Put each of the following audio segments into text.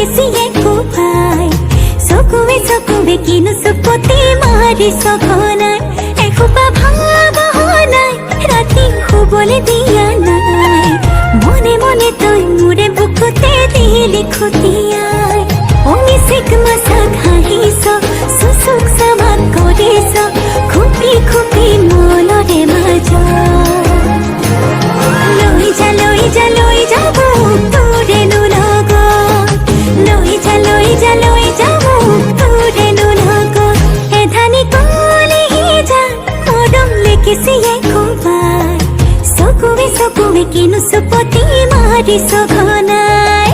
লেগেছিয়ে কোপায় চকুবে কিনো চুপতি মাৰি সঘনাই এসোপা ভাবহনাই ৰাতি শুবলে দিয়া নাই মনে মনে তই মোৰে বুকুতে দিলি খুটিয়াই অমিচিক মাছাক হাঁহিছ চুচুক চামাক কৰিছ খুপি খুপি মনৰে মাজত লৈ যা তোৰেনো লগত লৈ যা তোৰেনো লগত এধানি কলিহি যা মৰম লেগিছিয়ে কোবাই চকুবে কিনো চুপতি মাৰি সঘনাই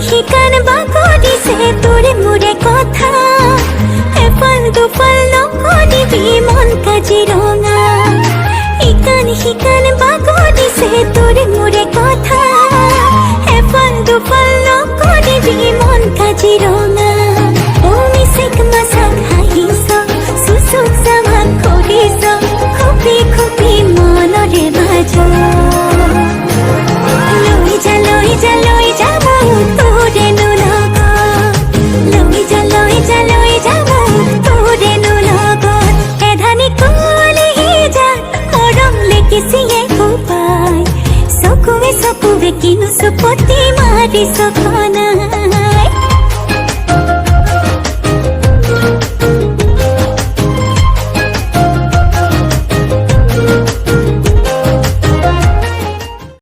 শিকান বাগৰিছে তোৰে মোৰে কথা এফাল দুফাল নকৰিবি মন কাজিৰঙা শিকান বাগৰিছে তোৰে মোৰে কথা এফাল দুফাল নকৰিবি মন কাজিৰঙা অমিচিক মাছাক হাঁহিছ চুচুক চামাক কৰিছ খুপি খুপি মনৰে মাজত লৈ যা তোৰেনো লগত লৈ যা তোৰেনো লগত এধানি কলিহি যা মৰম লেগিছিয়ে কোবাই চকুবে কিনো চুপতি মাৰি সঘনাই